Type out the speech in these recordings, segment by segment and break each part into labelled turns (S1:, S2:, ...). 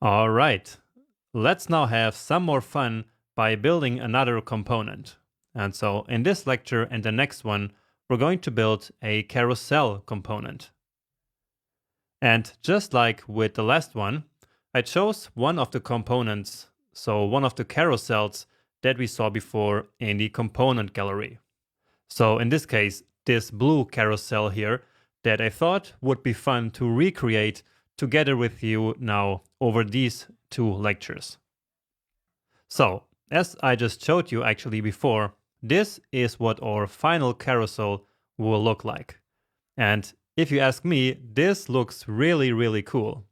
S1: All right, let's now have some more fun by building another component. And so in this lecture and the next one, we're going to build a carousel component. And just like with the last one, I chose one of the components, so one of the carousels that we saw before in the component gallery. So in this case, this blue carousel here that I thought would be fun to recreate together with you now over these two lectures. So, as I just showed you actually before, this is what our final carousel will look like. And if you ask me, this looks really, really cool.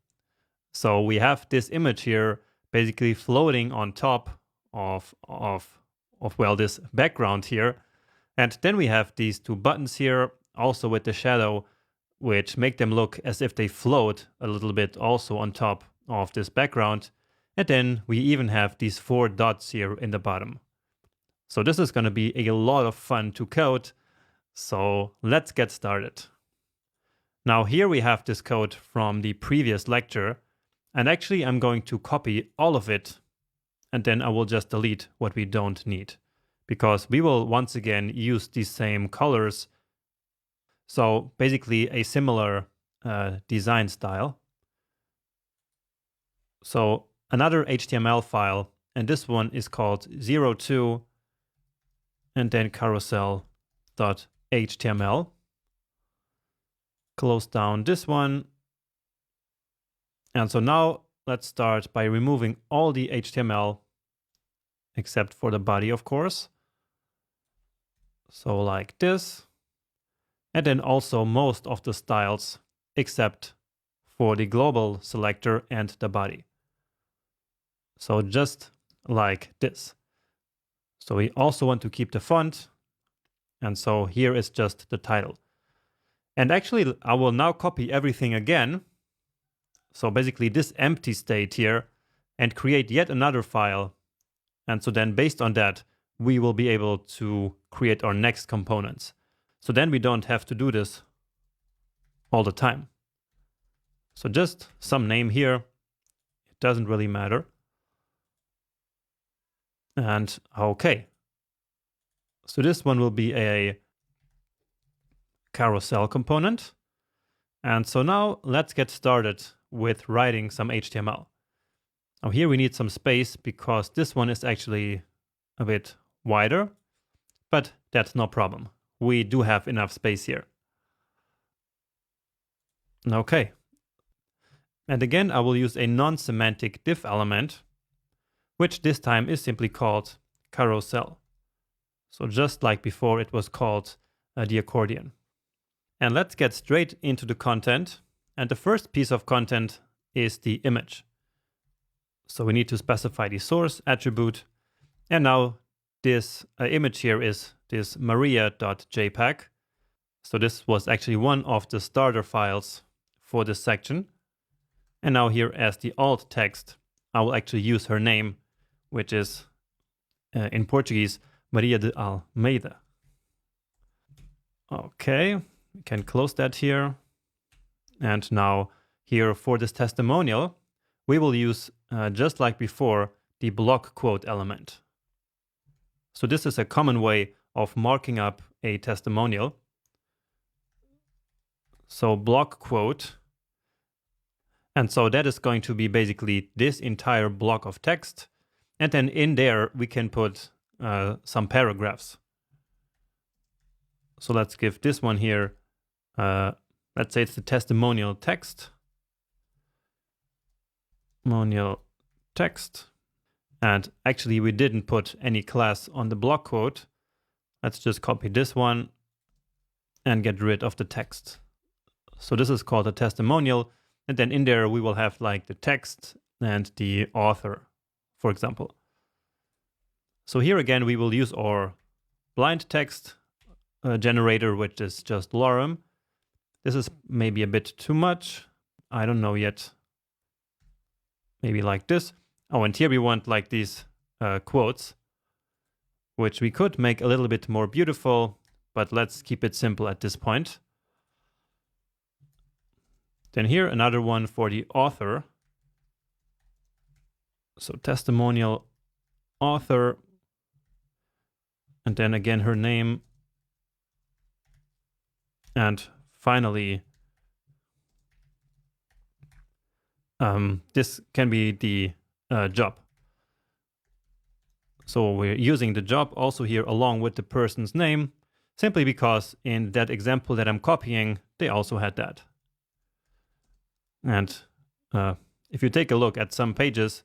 S1: So we have this image here basically floating on top of this background here. And then we have these two buttons here, also with the shadow, which make them look as if they float a little bit also on top of this background. And then we even have these 4 dots here in the bottom. So this is going to be a lot of fun to code. So let's get started. Now here we have this code from the previous lecture. And actually I'm going to copy all of it. And then I will just delete what we don't need, because we will once again use these same colors. So basically a similar design style. So another HTML file, and this one is called 02 and then carousel.html. Close down this one. And so now let's start by removing all the HTML except for the body, of course. So like this. And then also most of the styles except for the global selector and the body. So just like this. So we also want to keep the font. And so here is just the title. And actually I will now copy everything again. So basically this empty state here, and create yet another file. And so then based on that, we will be able to create our next components. So then we don't have to do this all the time. So just some name here. It doesn't really matter. And okay. So this one will be a carousel component. And so now let's get started with writing some HTML. Now here we need some space because this one is actually a bit wider, but that's no problem. We do have enough space here. Okay. And again, I will use a non-semantic div element, which this time is simply called carousel. So just like before, it was called the accordion. And let's get straight into the content. And the first piece of content is the image. So we need to specify the source attribute. And now this image here is this maria.jpg. So this was actually one of the starter files for this section. And now here as the alt text, I will actually use her name, which is in Portuguese, Maria de Almeida. Okay, we can close that here. And now here for this testimonial, we will use, just like before, the block quote element. So this is a common way of marking up a testimonial. So block quote. And so that is going to be basically this entire block of text. And then in there, we can put some paragraphs. So let's give this one here, let's say it's the testimonial text. Testimonial text. And actually we didn't put any class on the block quote. Let's just copy this one and get rid of the text. So this is called a testimonial. And then in there we will have like the text and the author, for example. So here again, we will use our blind text generator, which is just lorem. This is maybe a bit too much. I don't know yet. Maybe like this. Oh, and here we want like these quotes, which we could make a little bit more beautiful, but let's keep it simple at this point. Then here another one for the author. So testimonial author, and then again her name, and finally this can be the job. So we're using the job also here along with the person's name, simply because in that example that I'm copying, they also had that. And if you take a look at some pages,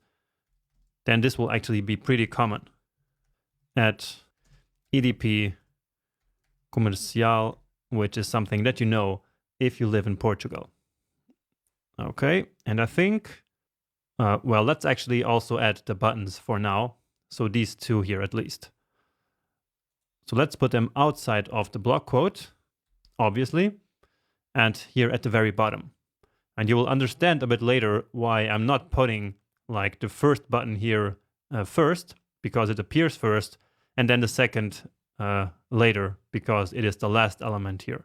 S1: then this will actually be pretty common. At EDP Comercial, which is something that you know if you live in Portugal. Okay, and I think, well, let's actually also add the buttons for now. So these two here at least. So let's put them outside of the block quote, obviously, and here at the very bottom. And you will understand a bit later why I'm not putting like the first button here first, because it appears first, and then the second later, because it is the last element here.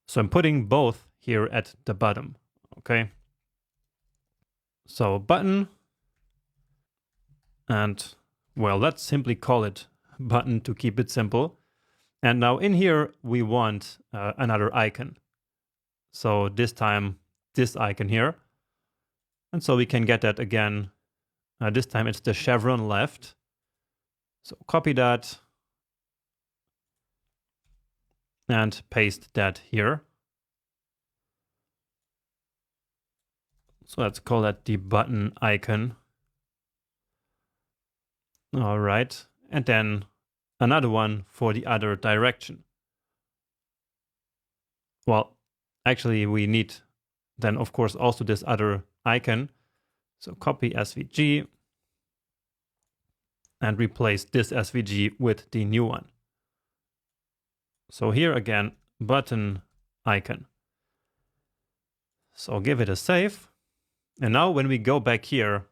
S1: So I'm putting both here at the bottom, okay? So button, and well, let's simply call it button to keep it simple. And now in here, we want another icon. So this time, this icon here. And so we can get that again. This time it's the chevron left. So copy that and paste that here. So let's call that the button icon. All right. And then another one for the other direction. Well, actually we need then of course also this other icon. So copy SVG and replace this SVG with the new one. So here again, button icon. So give it a save. And now when we go back here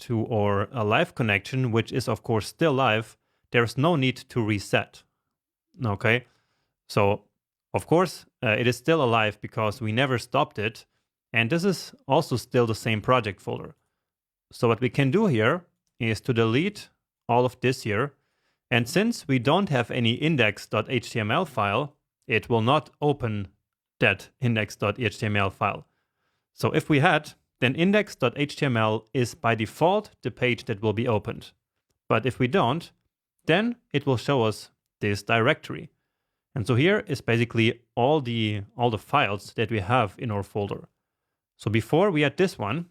S1: to our live connection, which is of course still live, there's no need to reset. Okay, so of course it is still alive because we never stopped it. And this is also still the same project folder. So what we can do here is to delete all of this here. And since we don't have any index.html file, it will not open that index.html file. So if we had, then index.html is by default the page that will be opened. But if we don't, then it will show us this directory. And so here is basically all the files that we have in our folder. So before we had this one,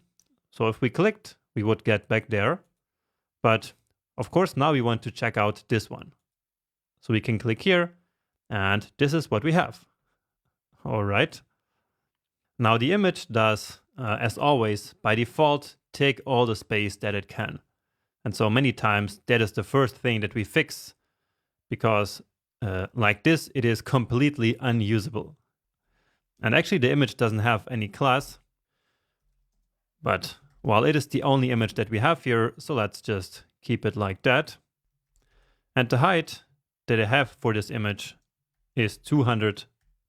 S1: so if we clicked, we would get back there. But of course, now we want to check out this one. So we can click here, and this is what we have. All right. Now the image does, as always, by default, take all the space that it can. And so many times that is the first thing that we fix, because like this, it is completely unusable. And actually the image doesn't have any class, but well, it is the only image that we have here, so let's just keep it like that. And the height that I have for this image is 200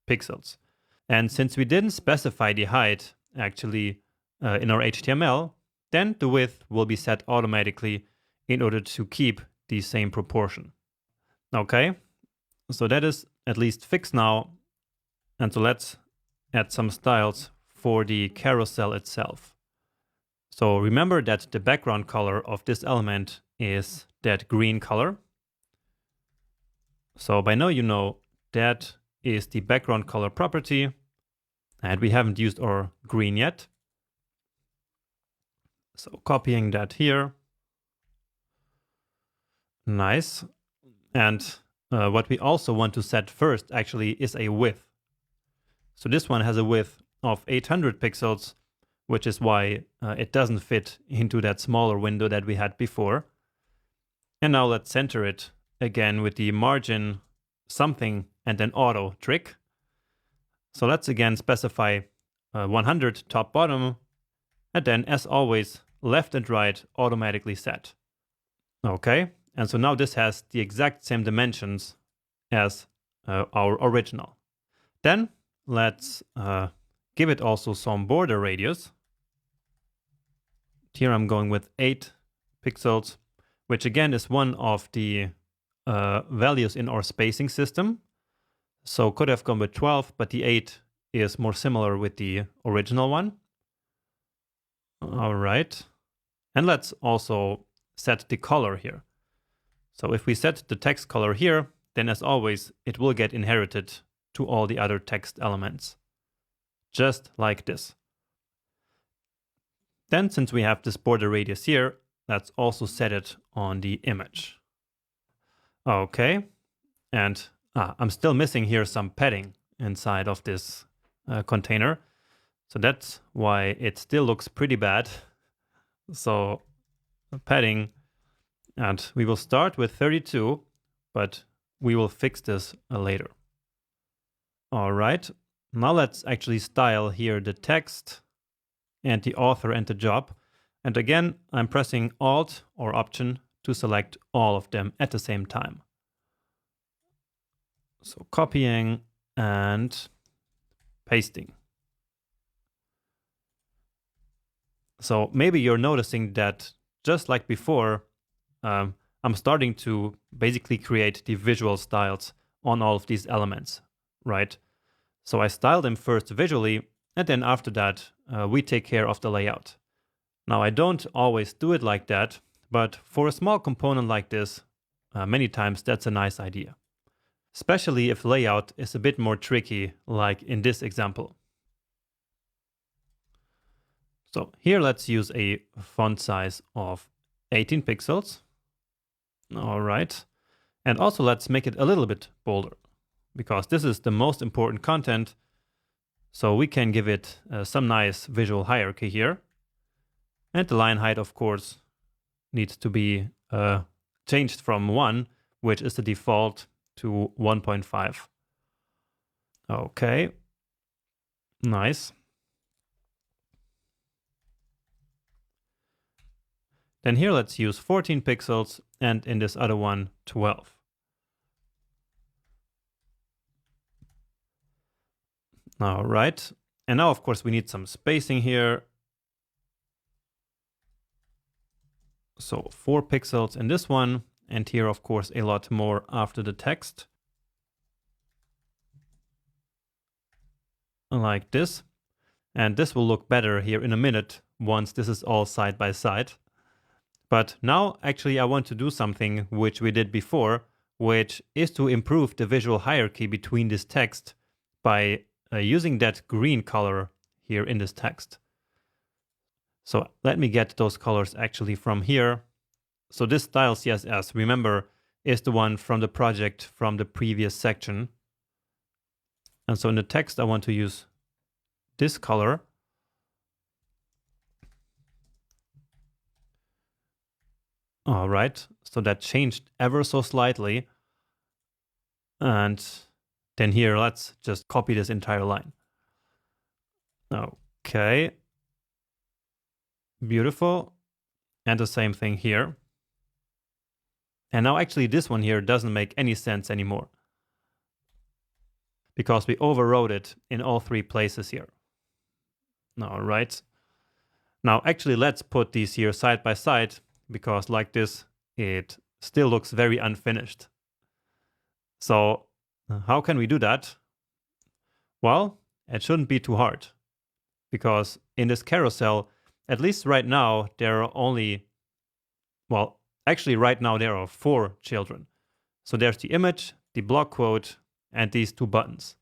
S1: pixels. And since we didn't specify the height actually in our HTML, then the width will be set automatically in order to keep the same proportion. Okay, so that is at least fixed now. And so let's add some styles for the carousel itself. So remember that the background color of this element is that green color. So by now you know that is the background color property, and we haven't used our green yet. So copying that here. Nice. And what we also want to set first actually is a width. So this one has a width of 800 pixels, which is why it doesn't fit into that smaller window that we had before. And now let's center it again with the margin something and then auto trick. So let's again specify 100 top bottom, and then as always, left and right automatically set. Okay, and so now this has the exact same dimensions as our original. Then let's give it also some border radius. Here I'm going with 8 pixels, which again is one of the values in our spacing system. So could have gone with 12, but the 8 is more similar with the original one. All right. And let's also set the color here. So if we set the text color here, then as always, it will get inherited to all the other text elements. Just like this. Then since we have this border radius here, let's also set it on the image. Okay. And I'm still missing here some padding inside of this container. So that's why it still looks pretty bad. So padding, and we will start with 32, but we will fix this later. All right, now let's actually style here the text and the author and the job. And again, I'm pressing Alt or Option to select all of them at the same time. So copying and pasting. So maybe you're noticing that just like before, I'm starting to basically create the visual styles on all of these elements, right? So I style them first visually, and then after that, we take care of the layout. Now I don't always do it like that, but for a small component like this, many times that's a nice idea. Especially if layout is a bit more tricky, like in this example. So here let's use a font size of 18 pixels. All right. And also let's make it a little bit bolder, because this is the most important content. So we can give it some nice visual hierarchy here. And the line height, of course, needs to be changed from 1, which is the default, to 1.5. Okay. Nice. Then here let's use 14 pixels, and in this other one, 12. All right. And now, of course, we need some spacing here. So 4 pixels in this one, and here, of course, a lot more after the text. Like this. And this will look better here in a minute once this is all side by side. But now, actually, I want to do something which we did before, which is to improve the visual hierarchy between this text by using that green color here in this text. So let me get those colors actually from here. So this style CSS, remember, is the one from the project from the previous section. And so in the text, I want to use this color. All right, so that changed ever so slightly. And then here, let's just copy this entire line. Okay. Beautiful. And the same thing here. And now actually this one here doesn't make any sense anymore, because we overwrote it in all 3 places here. All right. Now actually let's put these here side by side, because like this, it still looks very unfinished. So how can we do that? Well, it shouldn't be too hard, because in this carousel, at least right now, there are only, well, actually right now there are 4 children. So there's the image, the block quote, and these 2 buttons.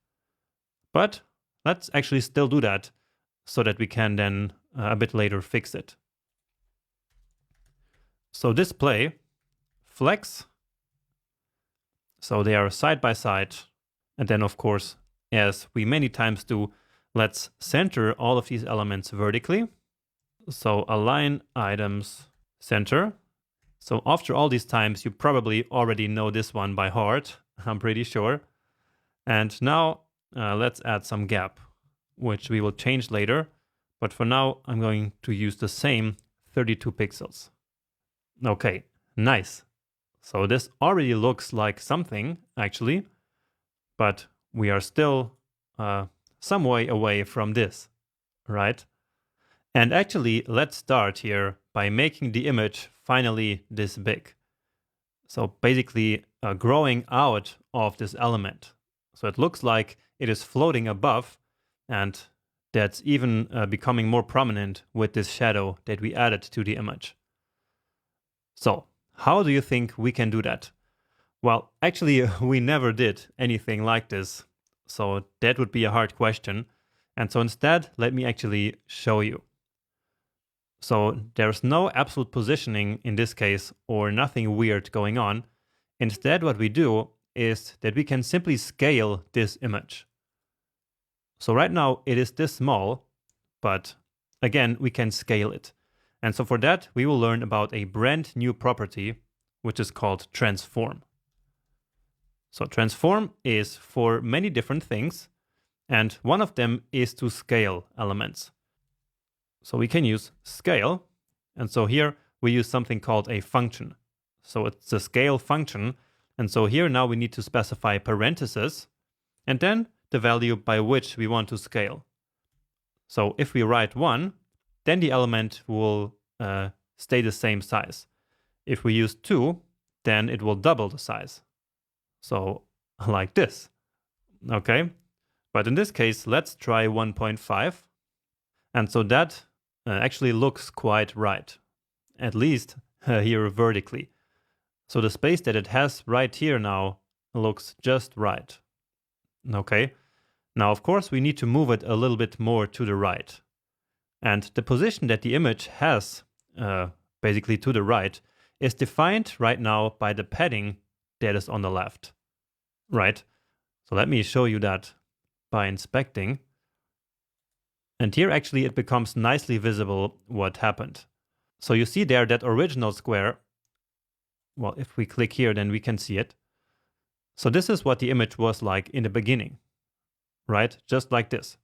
S1: But let's actually still do that so that we can then a bit later fix it. So display, flex. So they are side by side. And then of course, as we many times do, let's center all of these elements vertically. So align items center. So after all these times, you probably already know this one by heart, I'm pretty sure. And now let's add some gap, which we will change later. But for now, I'm going to use the same 32 pixels. Okay, nice. So this already looks like something, actually, but we are still some way away from this, right? And actually, let's start here by making the image finally this big. So basically growing out of this element. So it looks like it is floating above, and that's even becoming more prominent with this shadow that we added to the image. So how do you think we can do that? Well, actually, we never did anything like this. So that would be a hard question. And so instead, let me actually show you. So there's no absolute positioning in this case or nothing weird going on. Instead, what we do is that we can simply scale this image. So right now it is this small, but again, we can scale it. And so for that, we will learn about a brand new property, which is called transform. So transform is for many different things, and one of them is to scale elements. So we can use scale, and so here we use something called a function. So it's a scale function, and so here now we need to specify parentheses, and then the value by which we want to scale. So if we write 1, then the element will stay the same size. If we use 2, then it will double the size. So like this, okay? But in this case, let's try 1.5. And so that actually looks quite right, at least here vertically. So the space that it has right here now looks just right. Okay, now of course we need to move it a little bit more to the right. And the position that the image has basically to the right is defined right now by the padding that is on the left, right? So let me show you that by inspecting. And here actually it becomes nicely visible what happened. So you see there that original square. Well, if we click here, then we can see it. So this is what the image was like in the beginning, right? Just like this.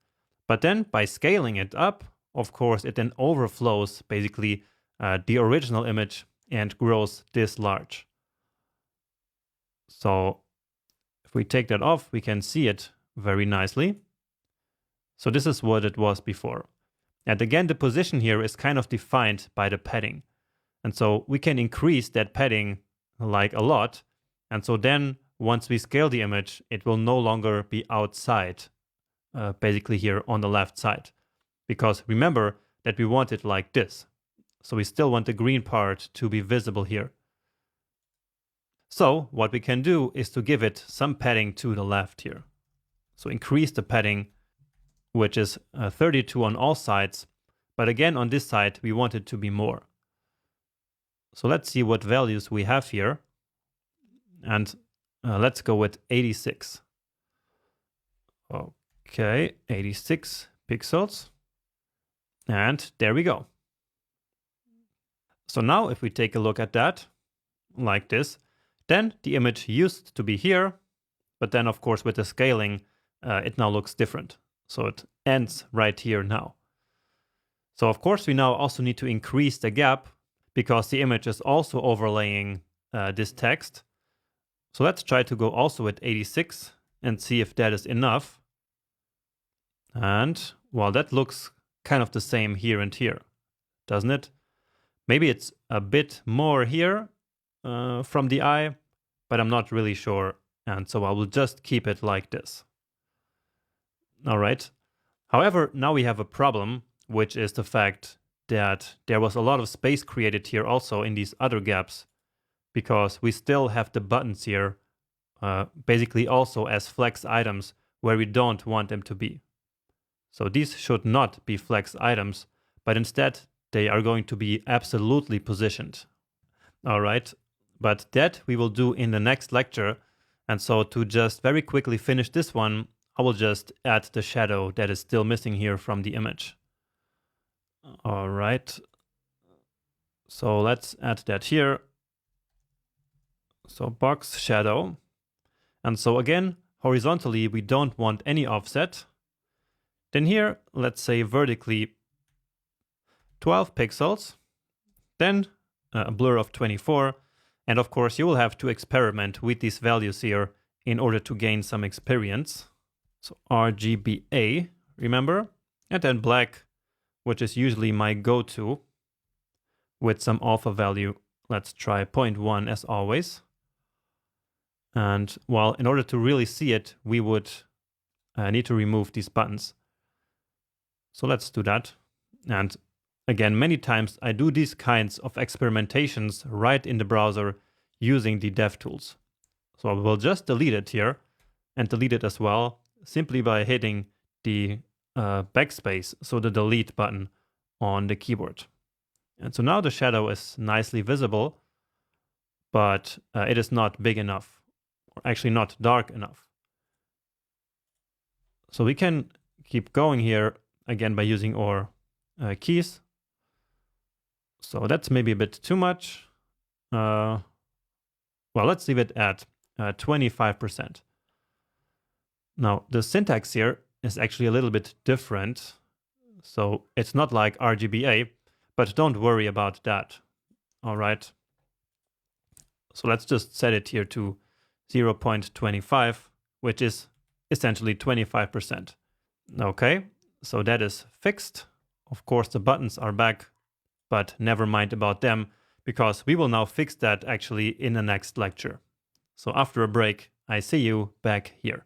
S1: But then by scaling it up, of course, it then overflows basically the original image and grows this large. So if we take that off, we can see it very nicely. So this is what it was before. And again, the position here is kind of defined by the padding. And so we can increase that padding like a lot. And so then once we scale the image, it will no longer be outside, basically here on the left side. Because remember that we want it like this. So we still want the green part to be visible here. So what we can do is to give it some padding to the left here. So increase the padding, which is 32 on all sides. But again, on this side, we want it to be more. So let's see what values we have here. And let's go with 86. Okay, 86 pixels. And there we go. So now if we take a look at that, like this, then the image used to be here. But then, of course, with the scaling, it now looks different. So it ends right here now. So of course, we now also need to increase the gap because the image is also overlaying this text. So let's try to go also with 86 and see if that is enough. And well, that looks kind of the same here and here, doesn't it? Maybe it's a bit more here from the eye, but I'm not really sure. And so I will just keep it like this. All right. However, now we have a problem, which is the fact that there was a lot of space created here also in these other gaps, because we still have the buttons here basically also as flex items where we don't want them to be. So these should not be flex items, but instead they are going to be absolutely positioned. All right, but that we will do in the next lecture. And so to just very quickly finish this one, I will just add the shadow that is still missing here from the image. All right, so let's add that here. So box shadow. And so again, horizontally, we don't want any offset. Then here, let's say vertically 12 pixels, then a blur of 24. And of course, you will have to experiment with these values here in order to gain some experience. So RGBA, remember? And then black, which is usually my go-to, with some alpha value. Let's try 0.1 as always. And well, in order to really see it, we would need to remove these buttons. So let's do that. And again, many times I do these kinds of experimentations right in the browser using the DevTools. So we'll just delete it here and delete it as well, simply by hitting the backspace, so the delete button on the keyboard. And so now the shadow is nicely visible, but it is not big enough, or actually not dark enough. So we can keep going here again by using our keys. So that's maybe a bit too much. Well, let's leave it at 25%. Now, the syntax here is actually a little bit different. So it's not like RGBA, but don't worry about that. All right. So let's just set it here to 0.25, which is essentially 25%. Okay, so that is fixed. Of course, the buttons are back, but never mind about them, because we will now fix that actually in the next lecture. So after a break, I see you back here.